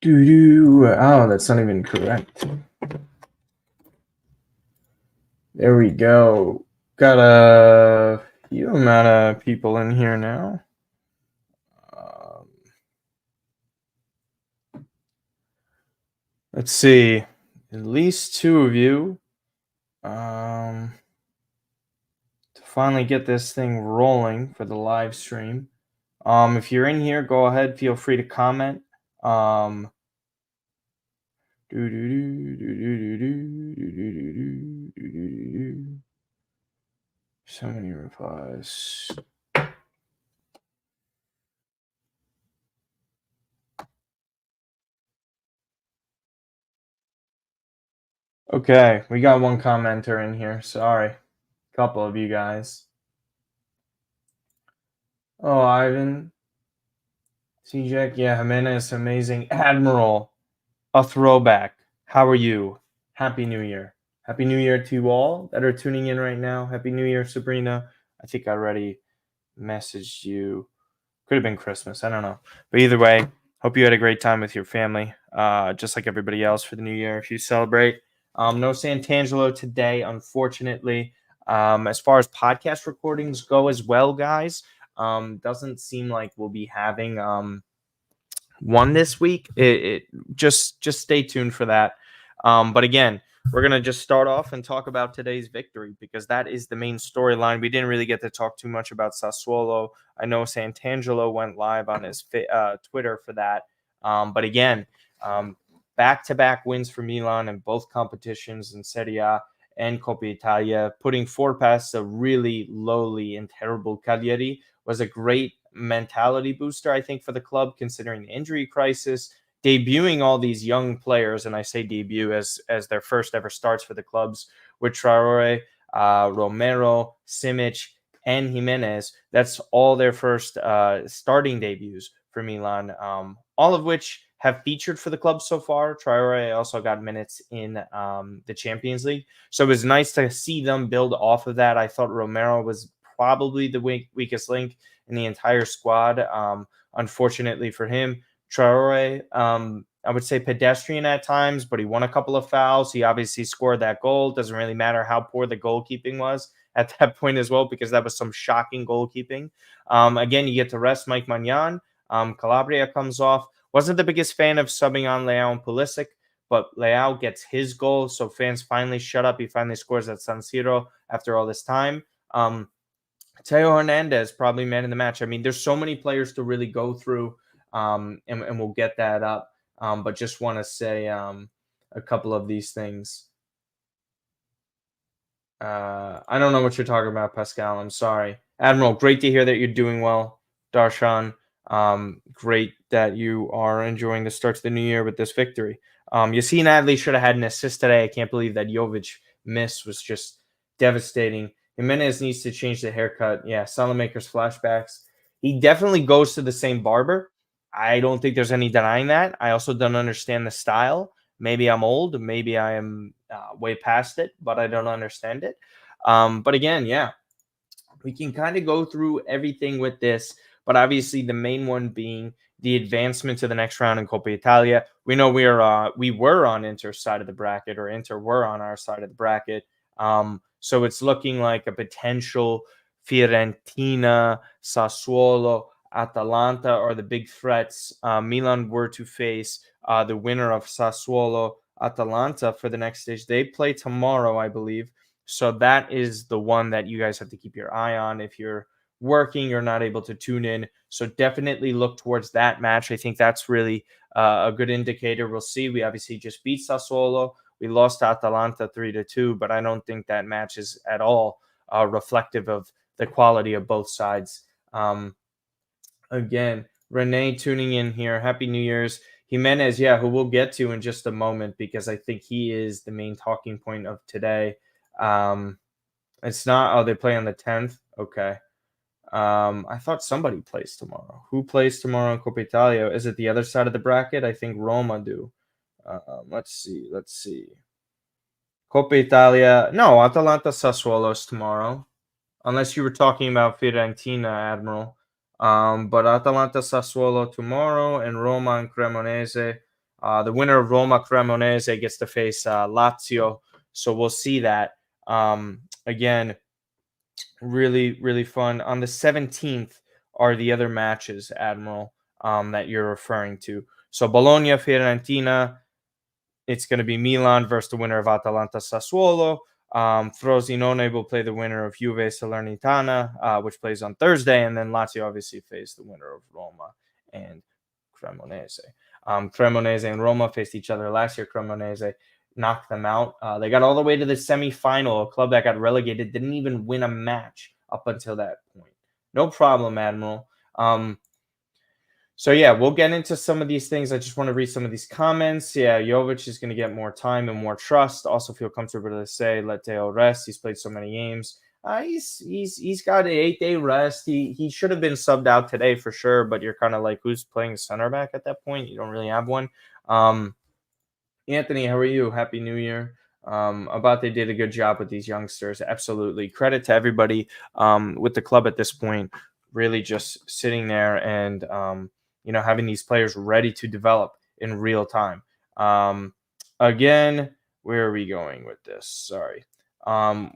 Oh, that's not even correct. There we go. Got a few amount of people in here now. Let's see. At least two of you. To finally get this thing rolling for the live stream. If you're in here, go ahead. Feel free to comment. So many replies. Okay, we got one commenter in here. Sorry. Couple of you guys. Oh, Ivan. CJ, yeah, Jimenez, amazing. Admiral, a throwback. How are you? Happy New Year. Happy New Year to you all that are tuning in right now. Happy New Year, Sabrina. I think I already messaged you. Could have been Christmas. I don't know. But either way, hope you had a great time with your family, just like everybody else for the new year if you celebrate. No Santangelo today, unfortunately. As far as podcast recordings go as well, guys, doesn't seem like we'll be having one this week. Just stay tuned for that. But again, we're going to just start off and talk about today's victory because that is the main storyline. We didn't really get to talk too much about Sassuolo. I know Santangelo went live on his Twitter for that. But again, back-to-back wins for Milan in both competitions in Serie A and Coppa Italia, putting four past a really lowly and terrible Cagliari was a great mentality booster, I think, for the club, considering the injury crisis, debuting all these young players, and I say debut as their first ever starts for the clubs with Traore, Romero, Simic, and Jimenez. That's all their first starting debuts for Milan, all of which have featured for the club so far. Traore also got minutes in the Champions League. So it was nice to see them build off of that. I thought Romero was probably the weakest link in the entire squad. Unfortunately for him, Traore, I would say pedestrian at times, but he won a couple of fouls. He obviously scored that goal. Doesn't really matter how poor the goalkeeping was at that point as well, because that was some shocking goalkeeping. Again, you get to rest Mike Magnan. Calabria comes off. Wasn't the biggest fan of subbing on Leao and Pulisic, but Leao gets his goal, so fans finally shut up. He finally scores at San Siro after all this time. Teo Hernandez, probably man in the match. I mean, there's so many players to really go through, and we'll get that up. But just want to say a couple of these things. I don't know what you're talking about, Pascal. I'm sorry. Admiral, great to hear that you're doing well. Darshan, great that you are enjoying the start to the new year with this victory. Yassine Adli should have had an assist today. I can't believe that Jovic miss was just devastating. Jimenez needs to change the haircut. Yeah, Salamaker's flashbacks. He definitely goes to the same barber. I don't think there's any denying that. I also don't understand the style. Maybe I'm old. Maybe I am way past it, but I don't understand it. But again, yeah, we can kind of go through everything with this, but obviously the main one being the advancement to the next round in Coppa Italia. We know we were on Inter's side of the bracket, or Inter were on our side of the bracket. So it's looking like a potential Fiorentina, Sassuolo, Atalanta are the big threats. Milan were to face the winner of Sassuolo, Atalanta for the next stage. They play tomorrow, I believe. So that is the one that you guys have to keep your eye on. If you're working, you're not able to tune in. So definitely look towards that match. I think that's really a good indicator. We'll see. We obviously just beat Sassuolo. We lost to Atalanta 3-2, but I don't think that match is at all reflective of the quality of both sides. Again, Renee tuning in here. Happy New Year's. Jimenez, yeah, who we'll get to in just a moment because I think he is the main talking point of today. It's not. Oh, they play on the 10th. Okay. I thought somebody plays tomorrow. Who plays tomorrow in Coppa Italia? Is it the other side of the bracket? I think Roma do. Let's see. Coppa Italia. No, Atalanta Sassuolo's tomorrow. Unless you were talking about Fiorentina, Admiral. But Atalanta Sassuolo tomorrow and Roma and Cremonese. The winner of Roma Cremonese gets to face Lazio. So we'll see that. Again, really, really fun. On the 17th are the other matches, Admiral, that you're referring to. So Bologna, Fiorentina, it's going to be Milan versus the winner of Atalanta Sassuolo. Frosinone will play the winner of Juve Salernitana, which plays on Thursday, and then Lazio obviously face the winner of Roma and Cremonese. Cremonese and Roma faced each other last year. Cremonese knocked them out. They got all the way to the semifinal. A club that got relegated didn't even win a match up until that point. No problem, Admiral. So yeah, we'll get into some of these things. I just want to read some of these comments. Yeah, Jovic is going to get more time and more trust. Also feel comfortable to say let Leao rest. He's played so many games. He's got an 8-day rest. He should have been subbed out today for sure. But you're kind of like, who's playing center back at that point? You don't really have one. Anthony, how are you? Happy New Year. Abate did a good job with these youngsters. Absolutely. Credit to everybody with the club at this point. Really just sitting there and having these players ready to develop in real time. Again, where are we going with this? Sorry.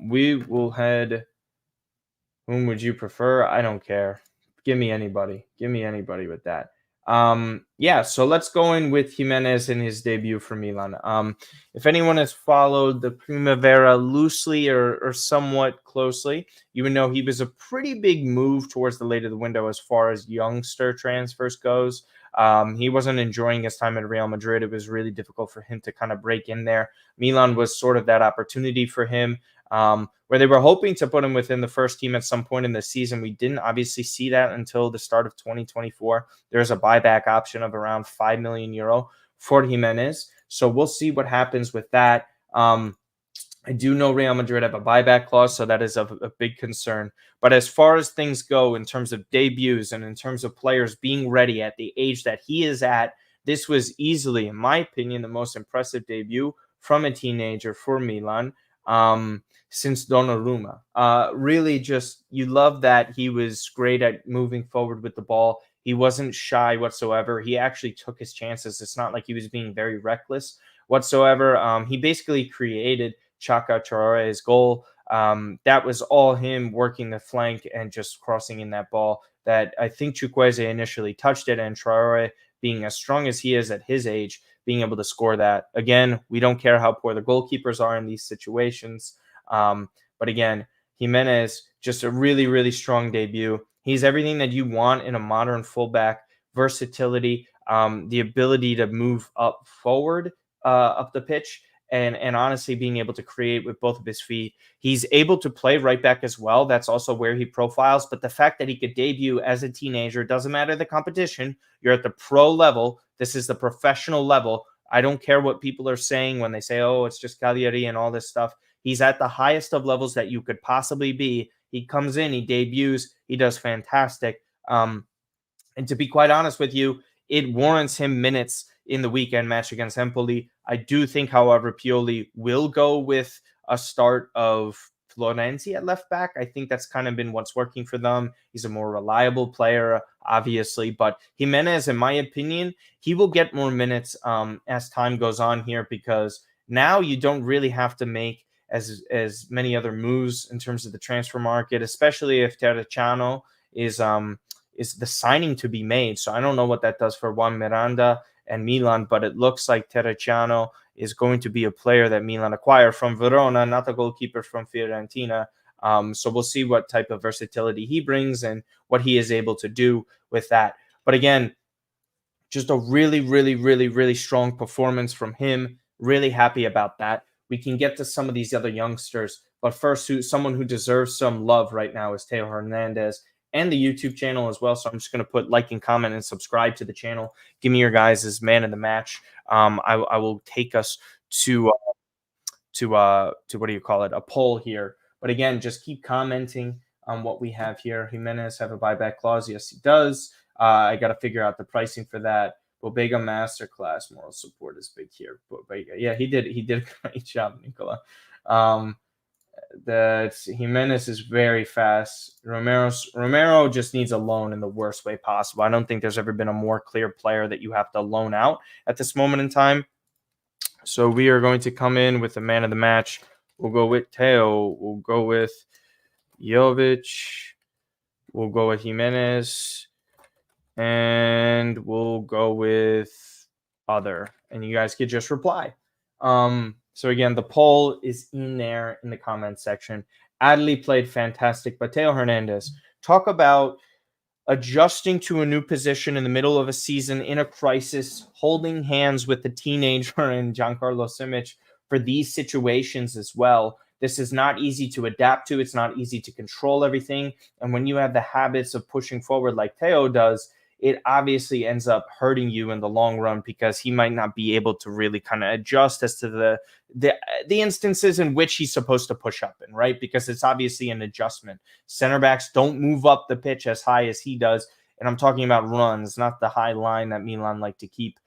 We will head. Whom would you prefer? I don't care. Give me anybody. Give me anybody with that. Yeah, so let's go in with Jimenez in his debut for Milan. If anyone has followed the Primavera loosely or somewhat closely, you would know he was a pretty big move towards the late of the window as far as youngster transfers goes. He wasn't enjoying his time at Real Madrid. It was really difficult for him to kind of break in there. Milan was sort of that opportunity for him. Where they were hoping to put him within the first team at some point in the season. We didn't obviously see that until the start of 2024. There's a buyback option of around €5 million for Jimenez. So we'll see what happens with that. I do know Real Madrid have a buyback clause, so that is a big concern. But as far as things go in terms of debuts and in terms of players being ready at the age that he is at, this was easily, in my opinion, the most impressive debut from a teenager for Milan. Since Donnarumma. Really just, you love that he was great at moving forward with the ball. He wasn't shy whatsoever. He actually took his chances. It's not like he was being very reckless whatsoever. He basically created Chaka Traore's goal. That was all him working the flank and just crossing in that ball that I think Chukwueze initially touched it, and Traore, being as strong as he is at his age, being able to score that. Again, we don't care how poor the goalkeepers are in these situations. But again, Jimenez, just a really, really strong debut. He's everything that you want in a modern fullback: versatility, the ability to move up forward, up the pitch, and honestly being able to create with both of his feet. He's able to play right back as well. That's also where he profiles. But the fact that he could debut as a teenager, doesn't matter the competition. You're at the pro level. This is the professional level. I don't care what people are saying when they say, oh, it's just Cagliari and all this stuff. He's at the highest of levels that you could possibly be. He comes in, he debuts, he does fantastic. And to be quite honest with you, it warrants him minutes in the weekend match against Empoli. I do think, however, Pioli will go with a start of Florenzi at left back. I think that's kind of been what's working for them. He's a more reliable player, obviously, but Jimenez, in my opinion, he will get more minutes as time goes on here, because now you don't really have to make as many other moves in terms of the transfer market, especially if Terracciano is the signing to be made. So I don't know what that does for Juan Miranda and Milan, but it looks like Terracciano is going to be a player that Milan acquire from Verona, not the goalkeeper from Fiorentina. So we'll see what type of versatility he brings and what he is able to do with that. But again, just a really, really, really, really strong performance from him. Really happy about that. We can get to some of these other youngsters, but first, someone who deserves some love right now is Teo Hernandez, and the YouTube channel as well. So I'm just going to put like and comment and subscribe to the channel. Give me your guys' man of the match. I will take us to what do you call it? A poll here. But again, just keep commenting on what we have here. Jimenez have a buyback clause. Yes, he does. I got to figure out the pricing for that. Bobega Masterclass, moral support is big here. Bobega, yeah, he did a great job, Nicola. Jimenez is very fast. Romero just needs a loan in the worst way possible. I don't think there's ever been a more clear player that you have to loan out at this moment in time. So we are going to come in with the man of the match. We'll go with Teo. We'll go with Jovic. We'll go with Jimenez. And we'll go with other. And you guys could just reply. So again, the poll is in there in the comments section. Adley played fantastic, but Teo Hernandez, talk about adjusting to a new position in the middle of a season in a crisis, holding hands with the teenager and Giancarlo Simic for these situations as well. This is not easy to adapt to. It's not easy to control everything. And when you have the habits of pushing forward like Teo does, it obviously ends up hurting you in the long run because he might not be able to really kind of adjust as to the instances in which he's supposed to push up in, right? Because it's obviously an adjustment. Center backs don't move up the pitch as high as he does. And I'm talking about runs, not the high line that Milan like to keep.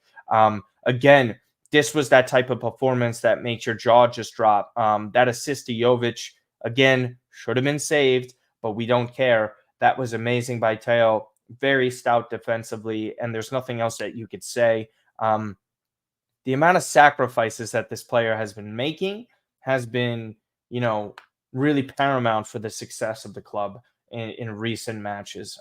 Again, this was that type of performance that makes your jaw just drop. That assist to Jovic, again, should have been saved, but we don't care. That was amazing by Teo. Very stout defensively, and there's nothing else that you could say. The amount of sacrifices that this player has been making has been, really paramount for the success of the club in recent matches.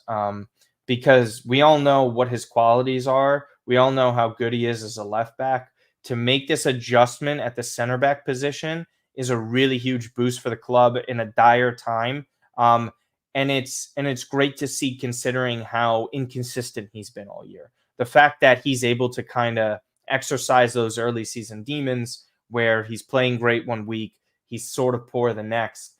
Because we all know what his qualities are. We all know how good he is as a left back. To make this adjustment at the center back position is a really huge boost for the club in a dire time. And it's great to see considering how inconsistent he's been all year. The fact that he's able to kind of exercise those early season demons where he's playing great one week, he's sort of poor the next.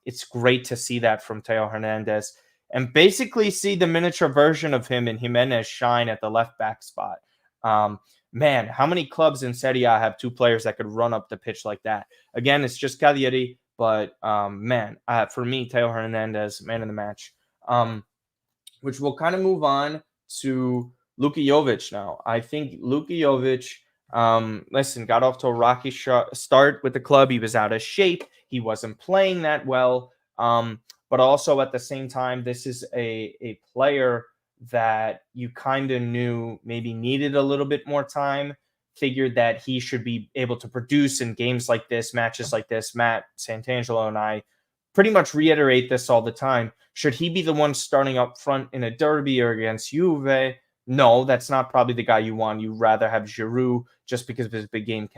It's great to see that from Teo Hernandez and basically see the miniature version of him and Jimenez shine at the left back spot. Man, how many clubs in Serie A have two players that could run up the pitch like that? Again, it's just Cagliari. But, for me, Teo Hernandez, man of the match, which will kind of move on to Luka Jovic now. I think Luka Jovic, got off to a rocky start with the club. He was out of shape. He wasn't playing that well. But also at the same time, this is a player that you kind of knew maybe needed a little bit more time. Figured that he should be able to produce in games like this, matches like this. Matt Santangelo and I pretty much reiterate this all the time. Should he be the one starting up front in a derby or against Juve? No, that's not probably the guy you want. You'd rather have Giroud just because of his big game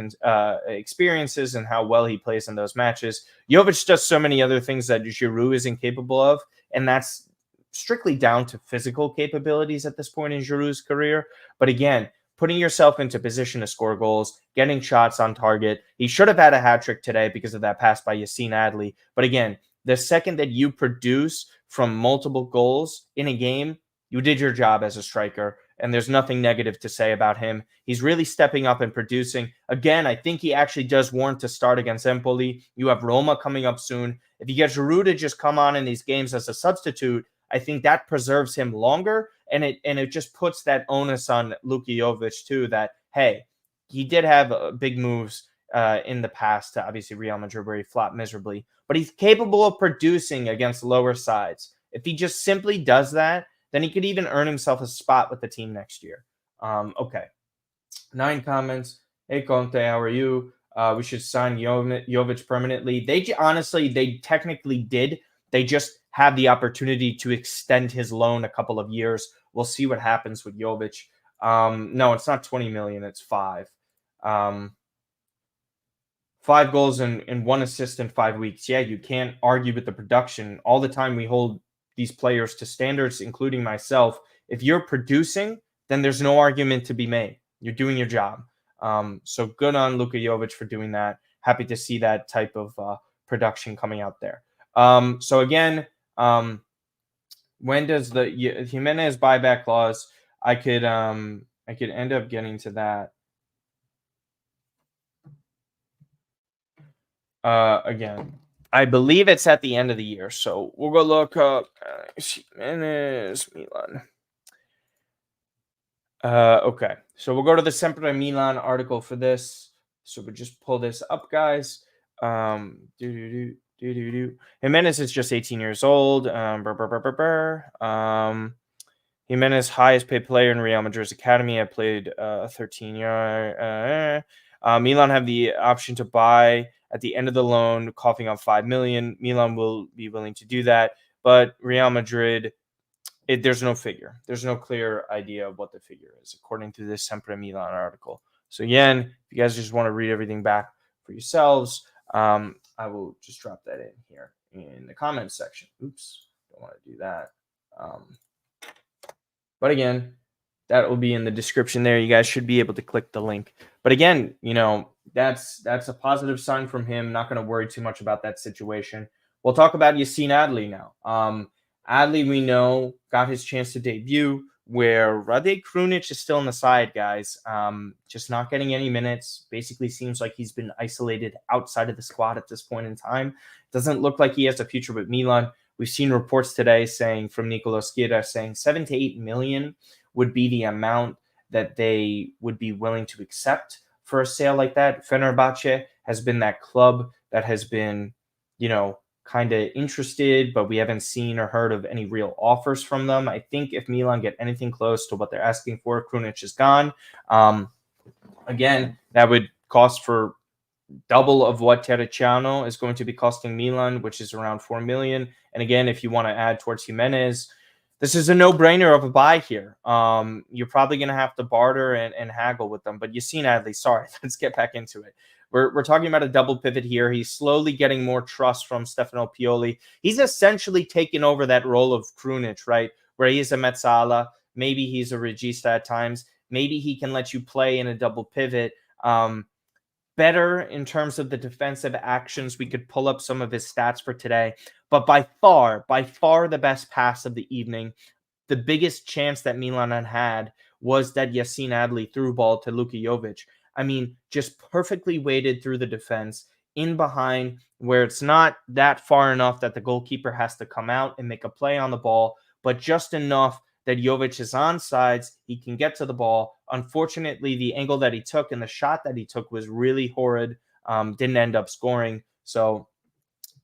experiences and how well he plays in those matches. Jovic does so many other things that Giroud isn't capable of, and that's strictly down to physical capabilities at this point in Giroud's career. But again, putting yourself into position to score goals, getting shots on target. He should have had a hat trick today because of that pass by Yassine Adley. But again, the second that you produce from multiple goals in a game, you did your job as a striker, and there's nothing negative to say about him. He's really stepping up and producing. Again, I think he actually does warrant to start against Empoli. You have Roma coming up soon. If you get Giroud to just come on in these games as a substitute, I think that preserves him longer, and it just puts that onus on Luka Jovic too. That hey, he did have big moves in the past to obviously Real Madrid where he flopped miserably, but he's capable of producing against lower sides. If he just simply does that, then he could even earn himself a spot with the team next year. Okay, 9 comments. Hey Conte, how are you? We should sign Jovic permanently. They technically did. They just have the opportunity to extend his loan a couple of years. We'll see what happens with Jovic. No, it's not 20 million. It's 5. 5 goals and 1 assist in 5 weeks. Yeah, you can't argue with the production. All the time we hold these players to standards, including myself. If you're producing, then there's no argument to be made. You're doing your job. So good on Luka Jovic for doing that. Happy to see that type of production coming out there. So again, when does the Jimenez buyback clause? I could end up getting to that. Again, I believe it's at the end of the year, so we'll go look up Jimenez Milan. Okay, so we'll go to the Sempre Milan article for this. So we'll just pull this up, guys. Jimenez is just 18 years old. Jimenez, highest paid player in Real Madrid's academy. I played 13 year. Milan have the option to buy at the end of the loan, coughing on 5 million. Milan will be willing to do that, but Real Madrid, there's no figure. There's no clear idea of what the figure is, according to this Sempre Milan article. So again, if you guys just want to read everything back for yourselves, I will just drop that in here in the comments section. Oops, don't want to do that. But again, that will be in the description there. You guys should be able to click the link. But again, that's a positive sign from him. Not going to worry too much about that situation. We'll talk about Yassine Adli now. Adli, we know, got his chance to debut, where Rade Krunic is still on the side, guys. Just not getting any minutes. Basically seems like he's been isolated outside of the squad at this point in time. Doesn't look like he has a future with Milan. We've seen reports today saying from Nicolo Schira saying 7 to 8 million would be the amount that they would be willing to accept for a sale like that. Fenerbahce has been that club that has been, kind of interested, but we haven't seen or heard of any real offers from them. I think if Milan get anything close to what they're asking for, Krunic is gone. Again, that would cost for double of what Terracciano is going to be costing Milan, which is around 4 million. And again, if you want to add towards Jimenez, this is a no-brainer of a buy here. You're probably going to have to barter and haggle with them. But Yassine Adli, sorry, let's get back into it. We're talking about a double pivot here. He's slowly getting more trust from Stefano Pioli. He's essentially taken over that role of Krunic, right? Where he is a mezzala. Maybe he's a regista at times. Maybe he can let you play in a double pivot. Better in terms of the defensive actions. We could pull up some of his stats for today. But by far the best pass of the evening, the biggest chance that Milan had was that Yassine Adli threw ball to Luka Jovic. I mean, just perfectly weighted through the defense, in behind, where it's not that far enough that the goalkeeper has to come out and make a play on the ball, but just enough that Jovic is on sides, he can get to the ball. Unfortunately, the angle that he took and the shot that he took was really horrid, didn't end up scoring. So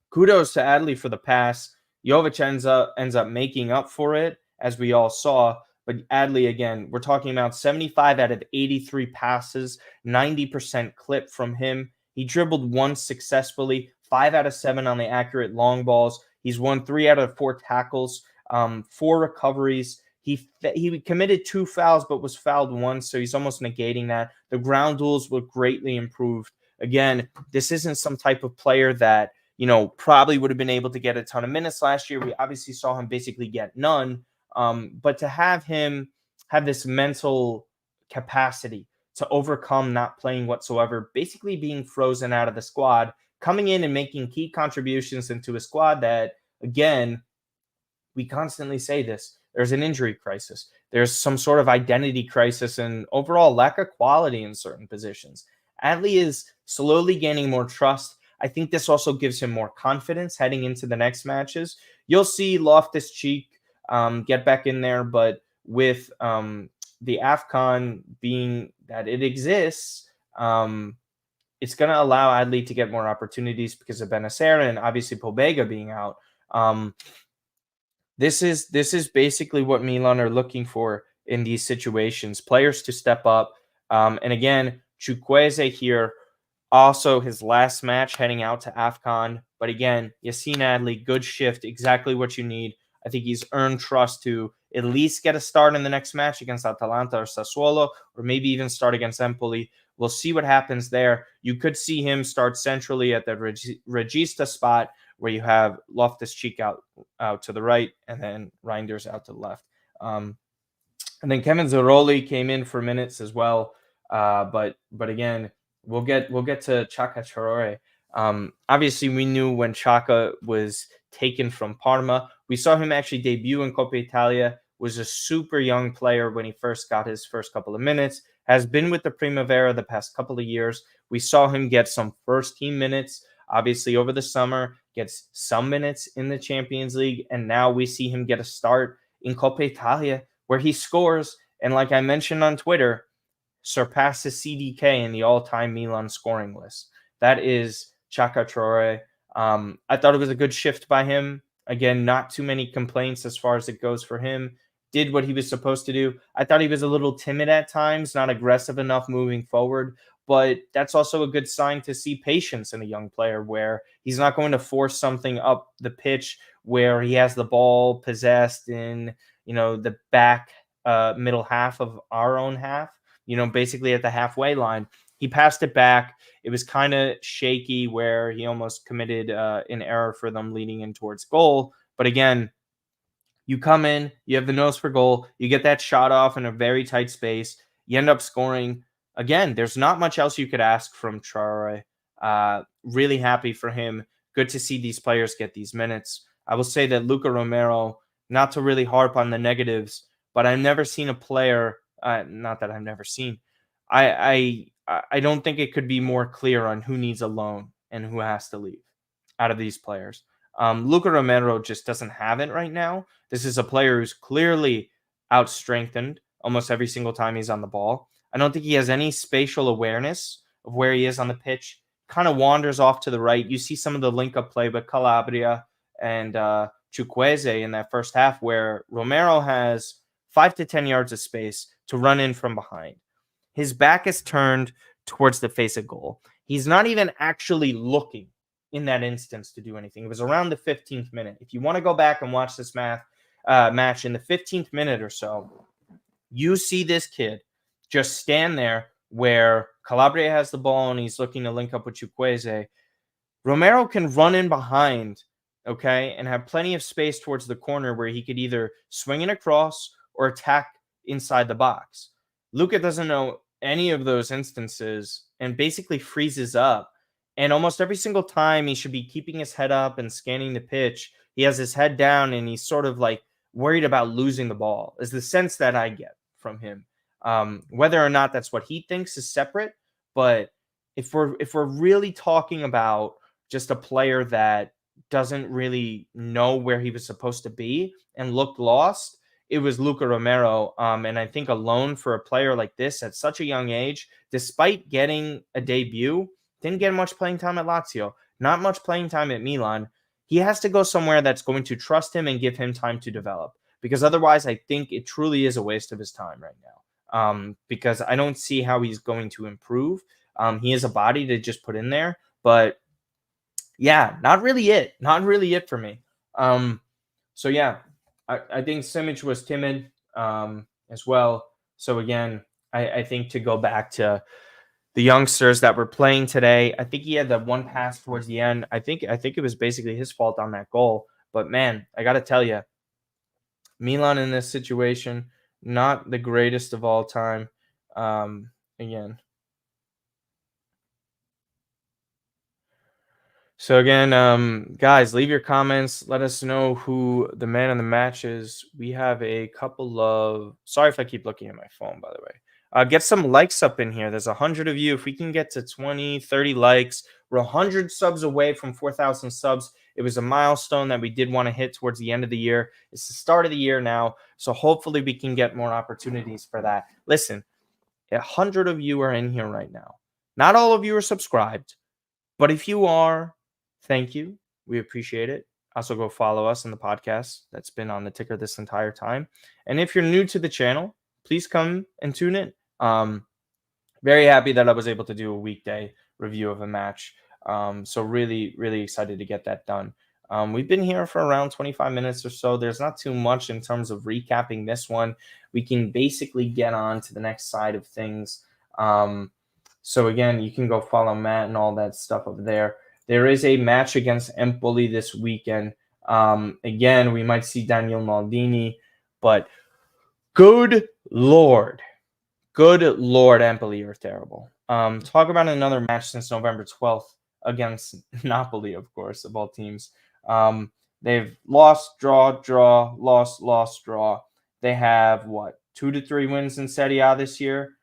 kudos to Adli for the pass. Jovic ends up making up for it, as we all saw. But Adli, again, we're talking about 75 out of 83 passes, 90% clip from him. He dribbled once successfully, 5 out of 7 on the accurate long balls. He's won 3 out of 4 tackles, 4 recoveries. He committed 2 fouls, but was fouled once, so he's almost negating that. The ground duels were greatly improved. Again, this isn't some type of player that, probably would have been able to get a ton of minutes last year. We obviously saw him basically get none. But to have him have this mental capacity to overcome not playing whatsoever, basically being frozen out of the squad, coming in and making key contributions into a squad that, again, we constantly say this, there's an injury crisis. There's some sort of identity crisis and overall lack of quality in certain positions. Adli is slowly gaining more trust. I think this also gives him more confidence heading into the next matches. You'll see Loftus-Cheek get back in there, but with the AFCON being that it exists, it's going to allow Adli to get more opportunities because of Benacer and obviously Pobega being out. This is basically what Milan are looking for in these situations, players to step up. And again, Chukwueze here, also his last match heading out to AFCON. But again, Yassine Adli, good shift, exactly what you need. I think he's earned trust to at least get a start in the next match against Atalanta or Sassuolo, or maybe even start against Empoli. We'll see what happens there. You could see him start centrally at the regista spot, where you have Loftus-Cheek out to the right, and then Reinders out to the left. And then Kevin Zeroli came in for minutes as well. But again, we'll get to Chaka Traore. Obviously, we knew when Chaka was taken from Parma. We saw him actually debut in Coppa Italia, was a super young player when he first got his first couple of minutes, has been with the Primavera the past couple of years. We saw him get some first-team minutes, obviously over the summer, gets some minutes in the Champions League, and now we see him get a start in Coppa Italia, where he scores, and like I mentioned on Twitter, surpasses CDK in the all-time Milan scoring list. That is Chaka Traore. I thought it was a good shift by him. Again, not too many complaints as far as it goes for him. Did what he was supposed to do. I thought he was a little timid at times, not aggressive enough moving forward, but that's also a good sign to see patience in a young player where he's not going to force something up the pitch where he has the ball possessed in, the back middle half of our own half, basically at the halfway line. He passed it back. It was kind of shaky where he almost committed an error for them leading in towards goal. But again, you come in, you have the nose for goal, you get that shot off in a very tight space, you end up scoring. Again, there's not much else you could ask from Traore. Really happy for him. Good to see these players get these minutes. I will say that Luca Romero, not to really harp on the negatives, but I've never seen a player, not that I've never seen, I don't think it could be more clear on who needs a loan and who has to leave out of these players. Luca Romero just doesn't have it right now. This is a player who's clearly out strengthened almost every single time he's on the ball. I don't think he has any spatial awareness of where he is on the pitch. Kind of wanders off to the right. You see some of the link up play with Calabria and Chukwueze in that first half where Romero has 5 to 10 yards of space to run in from behind. His back is turned towards the face of goal. He's not even actually looking in that instance to do anything. It was around the 15th minute. If you want to go back and watch this match in the 15th minute or so, you see this kid just stand there where Calabria has the ball and he's looking to link up with Chukwueze. Romero can run in behind, okay, and have plenty of space towards the corner where he could either swing it across or attack inside the box. Luka doesn't know any of those instances and basically freezes up. And almost every single time he should be keeping his head up and scanning the pitch, he has his head down and he's sort of like worried about losing the ball, is the sense that I get from him. Whether or not that's what he thinks is separate, but if we're really talking about just a player that doesn't really know where he was supposed to be and looked lost, it was Luca Romero. And I think a loan for a player like this at such a young age, despite getting a debut, didn't get much playing time at Lazio, not much playing time at Milan. He has to go somewhere that's going to trust him and give him time to develop. Because otherwise, I think it truly is a waste of his time right now. Because I don't see how he's going to improve. He has a body to just put in there. But yeah, not really it. Not really it for me. So yeah, I think Simic was timid as well. So again, I think to go back to the youngsters that were playing today, I think he had that one pass towards the end. I think it was basically his fault on that goal. But man, I got to tell you, Milan in this situation, not the greatest of all time. Again. So again, guys, leave your comments. Let us know who the man of the match is. We have a couple of. Sorry if I keep looking at my phone, by the way. Get some likes up in here. There's 100 of you. If we can get to 20, 30 likes, we're 100 subs away from 4,000 subs. It was a milestone that we did want to hit towards the end of the year. It's the start of the year now, so hopefully we can get more opportunities for that. Listen, 100 of you are in here right now. Not all of you are subscribed, but if you are, thank you. We appreciate it. Also, go follow us on the podcast that's been on the ticker this entire time. And if you're new to the channel, please come and tune in. Very happy that I was able to do a weekday review of a match. So really, really excited to get that done. We've been here for around 25 minutes or so. There's not too much in terms of recapping this one. We can basically get on to the next side of things. So again, you can go follow Matt and all that stuff over there. There is a match against Empoli this weekend. Again, we might see Daniel Maldini, but good Lord, Empoli are terrible. Talk about another match since November 12th against Napoli, of course, of all teams. They've lost, draw, lost, draw. They have, 2 to 3 wins in Serie A this year.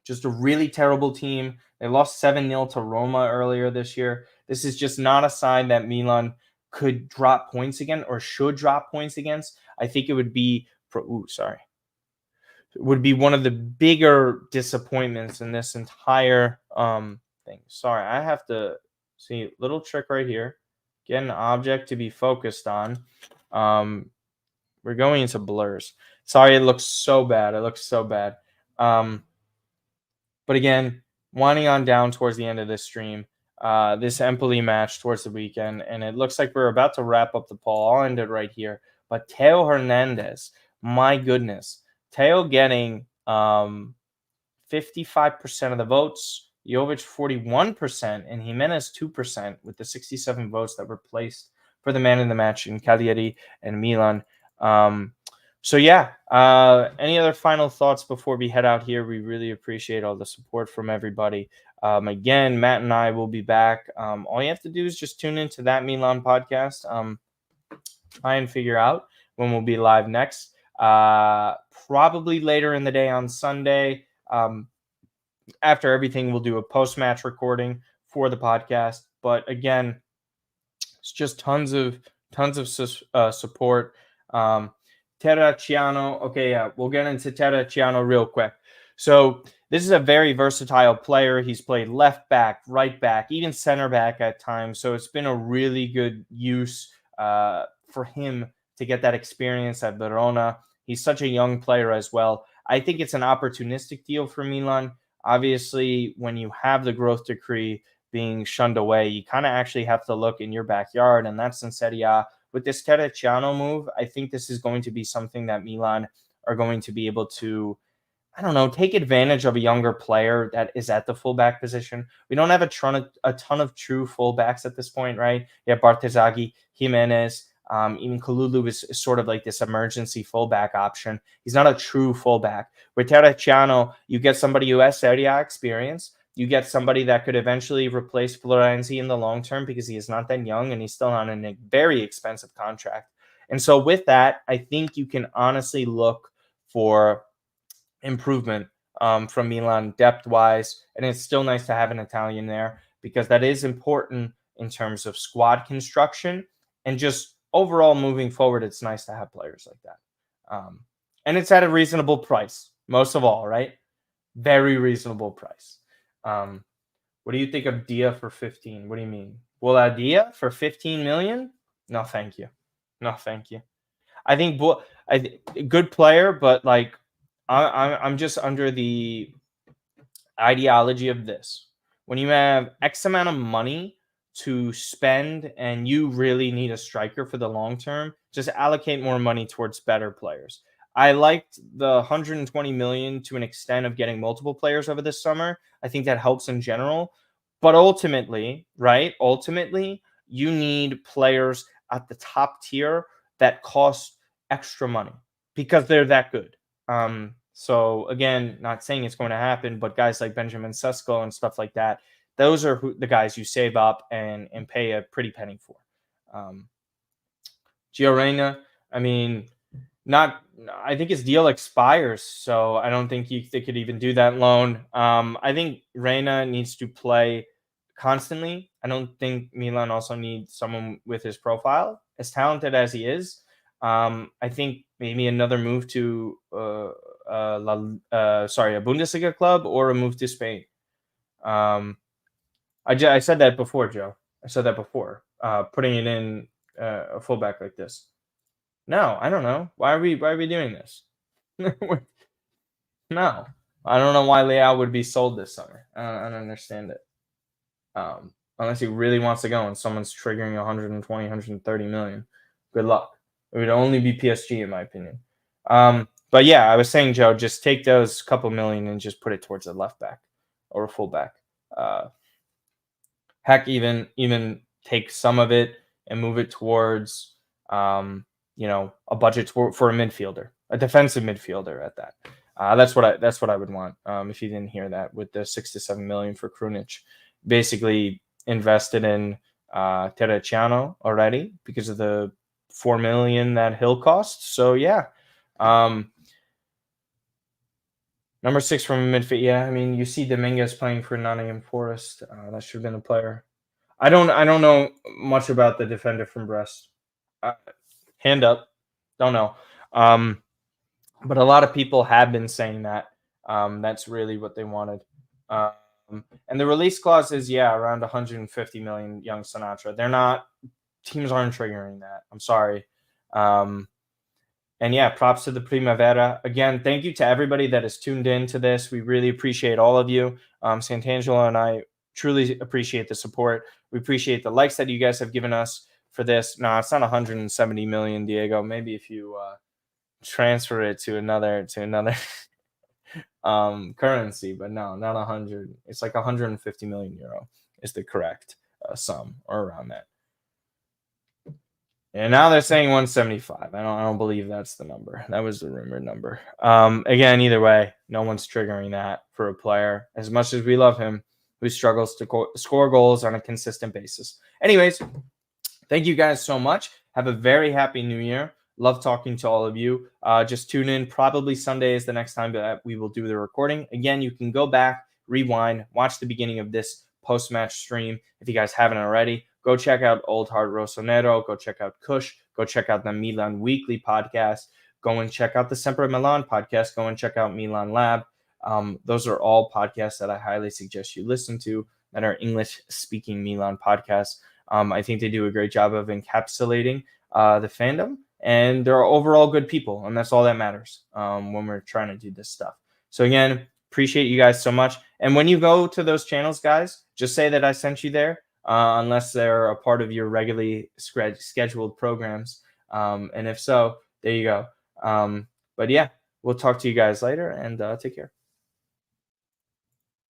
Just a really terrible team. They lost 7-0 to Roma earlier this year. This is just not a sign that Milan could drop points again or should drop points against. I think it would be would be one of the bigger disappointments in this entire thing. Sorry, I have to See, little trick right here. Get an object to be focused on. We're going into blurs. Sorry, it looks so bad. It looks so bad. But again, winding on down towards the end of this stream, this Empoli match towards the weekend, and it looks like we're about to wrap up the poll. I'll end it right here. But Teo Hernandez, my goodness, Teo getting 55% of the votes, Jovic 41%, and Jimenez 2% with the 67 votes that were placed for the man in the match in Cagliari and Milan. So yeah, any other final thoughts before we head out here? We really appreciate all the support from everybody. Again, Matt and I will be back. All you have to do is just tune into that Milan podcast. Try and figure out when we'll be live next. Probably later in the day on Sunday. After everything, we'll do a post-match recording for the podcast. But again, it's just tons of support. Terracciano. Okay, yeah, we'll get into Terracciano real quick. So this is a very versatile player. He's played left back, right back, even center back at times. So it's been a really good use for him to get that experience at Verona. He's such a young player as well. I think it's an opportunistic deal for Milan. Obviously, when you have the growth decree being shunned away, you kind of actually have to look in your backyard, and that's in Serie A. With this Terracciano move, I think this is going to be something that Milan are going to be able to, I don't know, take advantage of a younger player that is at the fullback position. We don't have a ton of true fullbacks at this point, right? Yeah, Bartezaghi, Jimenez, even Kalulu is sort of like this emergency fullback option. He's not a true fullback. With Terracciano, you get somebody who has Serie A experience. You get somebody that could eventually replace Florenzi in the long term because he is not that young and he's still on a very expensive contract. And so with that, I think you can honestly look for improvement from Milan depth-wise. And it's still nice to have an Italian there because that is important in terms of squad construction and just overall moving forward. It's nice to have players like that. And it's at a reasonable price, most of all, right? Very reasonable price. What do you think of Dia for 15? What do you mean? Will Dia for 15 million? No, thank you. No, thank you. I think good player, but like I'm just under the ideology of this. When you have X amount of money to spend and you really need a striker for the long term, just allocate more money towards better players. I liked the 120 million to an extent of getting multiple players over this summer. I think that helps in general. But ultimately, right? Ultimately, you need players at the top tier that cost extra money because they're that good. So again, not saying it's going to happen, but guys like Benjamin Sesko and stuff like that, those are the guys you save up and pay a pretty penny for. Gio Reyna, I mean, I think his deal expires, so I don't think they could even do that loan. I think Reyna needs to play constantly. I don't think Milan also needs someone with his profile, as talented as he is. I think maybe another move to a Bundesliga club or a move to Spain. I said that before, Joe. I said that before. Putting it in a fullback like this. No, I don't know. Why are we doing this? No, I don't know why Leao would be sold this summer. I don't understand it. Unless he really wants to go and someone's triggering 120, 130 million. Good luck. It would only be PSG, in my opinion. But yeah, I was saying, Joe, just take those couple million and just put it towards a left back or a full back. Heck, even take some of it and move it towards, a budget for a midfielder, a defensive midfielder at that. That's what I would want. If you didn't hear that, with the 6 to 7 million for Krunic, basically invested in Terracciano already because of the 4 million that he'll cost. So yeah. Number 6 from midfield. Yeah, I mean, you see Dominguez playing for Nottingham Forest. That should have been a player. I don't know much about the defender from Brest. Hand up. Don't know. But a lot of people have been saying that. That's really what they wanted. And the release clause is, around 150 million young Sinatra. Teams aren't triggering that. I'm sorry. And props to the Primavera. Again, thank you to everybody that has tuned in to this. We really appreciate all of you. Santangelo and I truly appreciate the support. We appreciate the likes that you guys have given us for this. No, it's not 170 million, Diego. Maybe if you transfer it to another currency, but no, not 100. It's like 150 million euro is the correct sum, or around that. And now they're saying 175. I don't believe that's the number. That was the rumored number. Again, either way, no one's triggering that for a player, as much as we love him, who struggles to score goals on a consistent basis. Anyways, thank you guys so much. Have a very happy New Year. Love talking to all of you. Just tune in. Probably Sunday is the next time that we will do the recording. Again, you can go back, rewind, watch the beginning of this post-match stream if you guys haven't already. Go check out Old Heart Rossonero. Go check out Kush. Go check out the Milan Weekly podcast. Go and check out the Sempre Milan podcast. Go and check out Milan Lab. Those are all podcasts that I highly suggest you listen to that are English-speaking Milan podcasts. I think they do a great job of encapsulating the fandom, and they're overall good people, and that's all that matters when we're trying to do this stuff. So again, appreciate you guys so much. And when you go to those channels, guys, just say that I sent you there. Unless they're a part of your regularly scheduled programs. And if so, there you go. But we'll talk to you guys later, and take care.